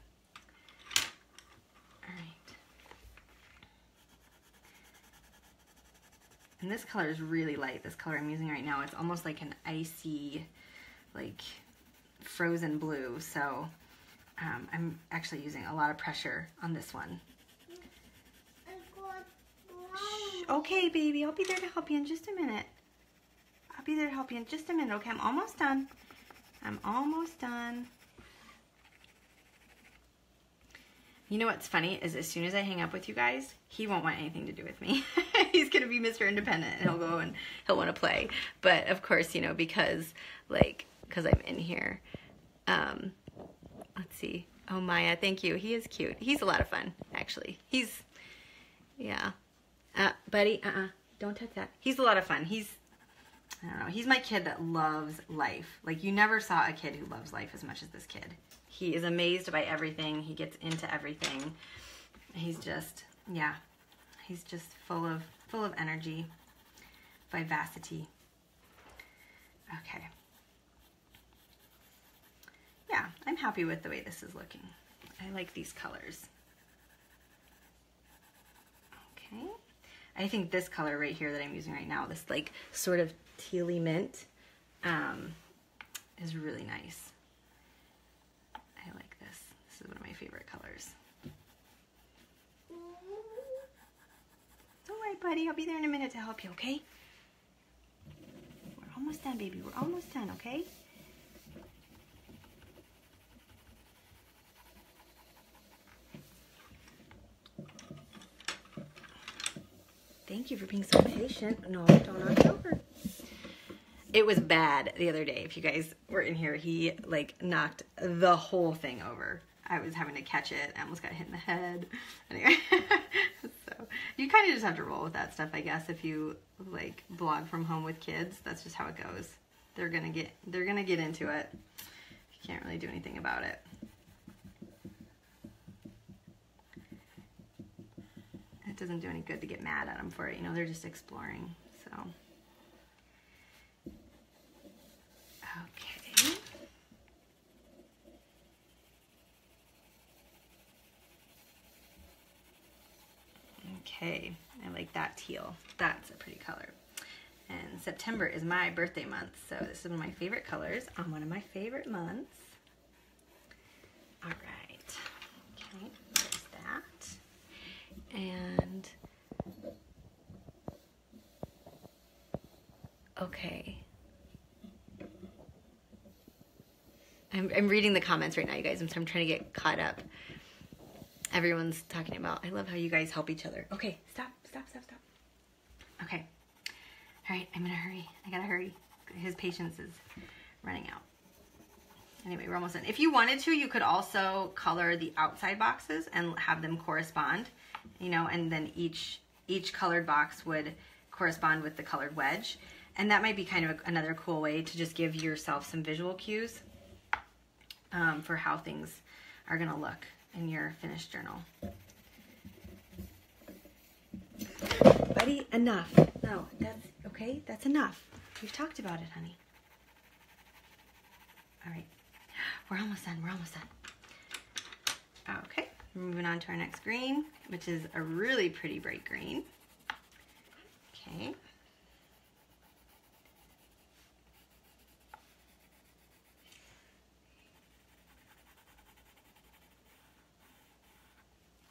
All right. And this color is really light. This color I'm using right now, it's almost like an icy, like frozen blue. So I'm actually using a lot of pressure on this one. Shh. Okay, baby, I'll be there to help you in just a minute. I'll be there to help you in just a minute. Okay, I'm almost done. I'm almost done. You know what's funny is as soon as I hang up with you guys, he won't want anything to do with me. He's gonna be Mr. Independent, and he'll go and he'll want to play. But of course, you know, because I'm in here. Let's see. Oh, Maya, thank you. He is cute. He's a lot of fun, actually. He's, yeah. Buddy, don't touch that. He's a lot of fun. I don't know. He's my kid that loves life. Like, you never saw a kid who loves life as much as this kid. He is amazed by everything. He gets into everything. He's just, yeah. He's just full of energy, vivacity. Okay. Yeah, I'm happy with the way this is looking. I like these colors. Okay. I think this color right here that I'm using right now, this like sort of tealy mint, is really nice. I like this. This is one of my favorite colors. All right, buddy. I'll be there in a minute to help you, okay? We're almost done, baby. We're almost done, okay? Thank you for being so patient. No, don't knock it over. It was bad the other day. If you guys were in here, he like knocked the whole thing over. I was having to catch it. I almost got hit in the head. Anyway, so you kind of just have to roll with that stuff, I guess. If you like blog from home with kids, that's just how it goes. They're gonna get into it. You can't really do anything about it. It doesn't do any good to get mad at them for it. You know, they're just exploring. So, okay. Okay, I like that teal. That's a pretty color. And September is my birthday month, so this is one of my favorite colors on one of my favorite months. All right, okay, there's that. And, okay. I'm reading the comments right now, you guys. I'm trying to get caught up. Everyone's talking about, I love how you guys help each other. Okay, stop. Okay. All right, I'm gonna hurry. I gotta hurry. His patience is running out. Anyway, we're almost done. If you wanted to, you could also color the outside boxes and have them correspond, you know, and then each colored box would correspond with the colored wedge. And that might be kind of another cool way to just give yourself some visual cues for how things are gonna look in your finished journal. Buddy, enough. No, that's okay. That's enough. We've talked about it, honey. All right, we're almost done. We're almost done. Okay, we're moving on to our next green, which is a really pretty bright green. Okay.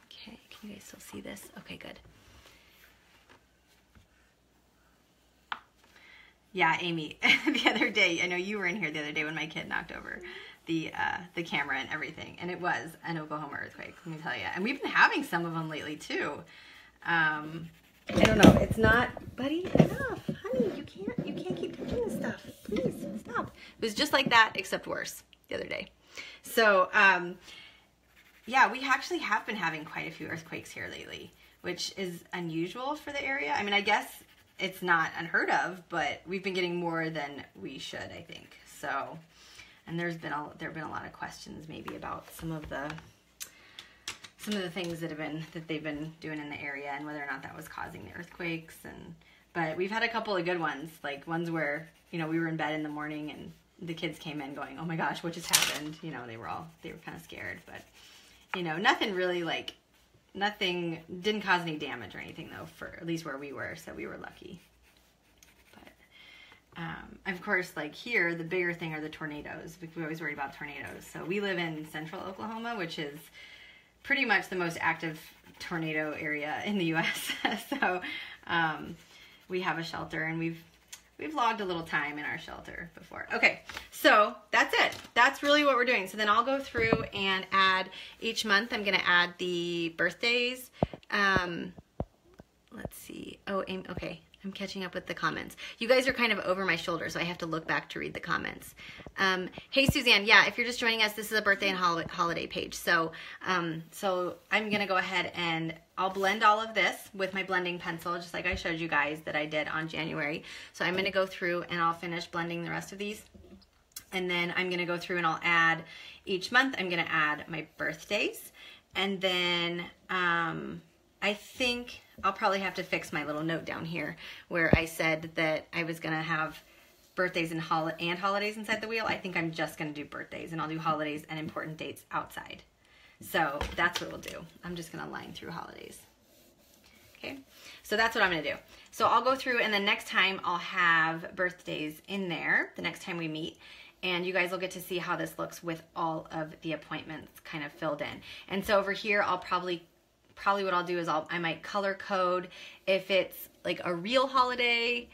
Okay, can you guys still see this? Okay, good. Yeah, Amy, the other day, I know you were in here the other day when my kid knocked over the camera and everything, and it was an Oklahoma earthquake, let me tell you. And we've been having some of them lately too. I don't know. It's not, buddy. Enough, honey. You can't keep touching this stuff. Please stop. It was just like that, except worse the other day. So, yeah, we actually have been having quite a few earthquakes here lately, which is unusual for the area. I mean, I guess it's not unheard of, but we've been getting more than we should, I think. So, and there have been a lot of questions maybe about some of the things that they've been doing in the area and whether or not that was causing the earthquakes. But we've had a couple of good ones, like ones where, you know, we were in bed in the morning and the kids came in going, oh my gosh, what just happened? You know, they were kind of scared, but you know, nothing didn't cause any damage or anything though, for at least where we were. So we were lucky. Of course, like here, the bigger thing are the tornadoes. We always worry about tornadoes. So we live in central Oklahoma, which is pretty much the most active tornado area in the U.S. So we have a shelter, and we've logged a little time in our shelter before. Okay, so that's it. That's really what we're doing. So then I'll go through and add each month. I'm going to add the birthdays. Let's see. Oh, okay. I'm catching up with the comments. You guys are kind of over my shoulder, so I have to look back to read the comments. Hey, Suzanne. Yeah, if you're just joining us, this is a birthday and holiday page. So, so I'm going to go ahead and I'll blend all of this with my blending pencil, just like I showed you guys that I did on January. So I'm going to go through and I'll finish blending the rest of these. And then I'm going to go through and I'll add each month. I'm going to add my birthdays. And then I think I'll probably have to fix my little note down here where I said that I was going to have birthdays and holidays inside the wheel. I think I'm just going to do birthdays, and I'll do holidays and important dates outside. So that's what we'll do. I'm just going to line through holidays. Okay, so that's what I'm going to do. So I'll go through, and the next time I'll have birthdays in there, the next time we meet, and you guys will get to see how this looks with all of the appointments kind of filled in. And so over here, I'll probably what I'll do is I might color code if it's like a real holiday,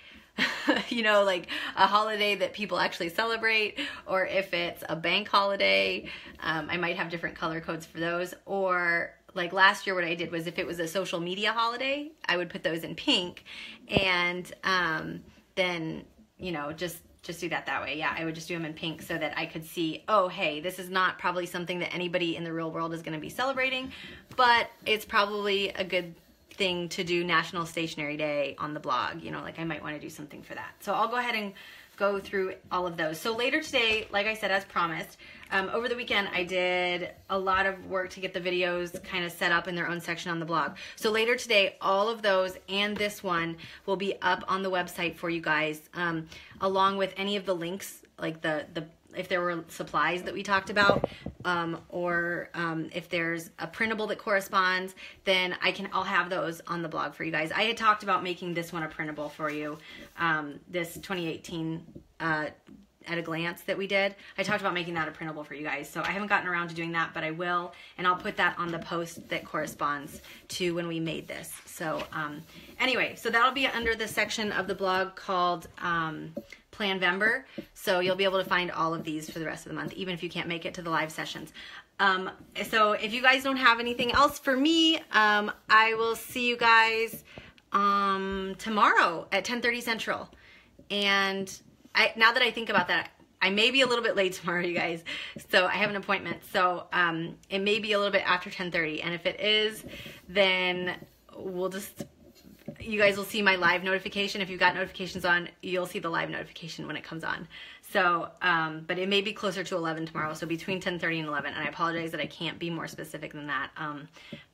you know, like a holiday that people actually celebrate, or if it's a bank holiday, I might have different color codes for those. Or like last year, what I did was if it was a social media holiday, I would put those in pink, and then, you know, just do that way. Yeah, I would just do them in pink so that I could see, oh, hey, this is not probably something that anybody in the real world is going to be celebrating, but it's probably a good thing to do National Stationery Day on the blog. You know, like I might want to do something for that. So I'll go ahead and go through all of those. So later today, like I said, as promised, over the weekend I did a lot of work to get the videos kind of set up in their own section on the blog. So later today, all of those and this one will be up on the website for you guys, along with any of the links, like if there were supplies that we talked about, or if there's a printable that corresponds, then I'll have those on the blog for you guys. I had talked about making this one a printable for you, this 2018 at a glance that we did. I talked about making that a printable for you guys. So I haven't gotten around to doing that, but I will, and I'll put that on the post that corresponds to when we made this. So anyway, so that'll be under the section of the blog called Plan-vember. So you'll be able to find all of these for the rest of the month, even if you can't make it to the live sessions. So if you guys don't have anything else for me, I will see you guys tomorrow at 10:30 Central. And now that I think about that, I may be a little bit late tomorrow, you guys. So I have an appointment. So it may be a little bit after 10:30. And if it is, then you guys will see my live notification. If you've got notifications on, you'll see the live notification when it comes on. So, but it may be closer to 11 tomorrow. So between 10:30 and 11. And I apologize that I can't be more specific than that.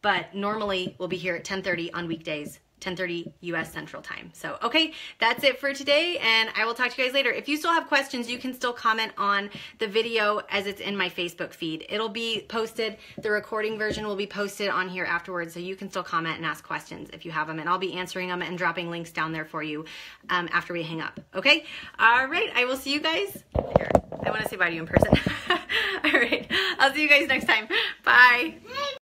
But normally we'll be here at 10:30 on weekdays, 10:30 U.S. Central Time. So, okay, that's it for today, and I will talk to you guys later. If you still have questions, you can still comment on the video as it's in my Facebook feed. It'll be posted, the recording version will be posted on here afterwards, so you can still comment and ask questions if you have them, and I'll be answering them and dropping links down there for you after we hang up, okay? All right, I will see you guys here. I want to say bye to you in person. All right, I'll see you guys next time. Bye.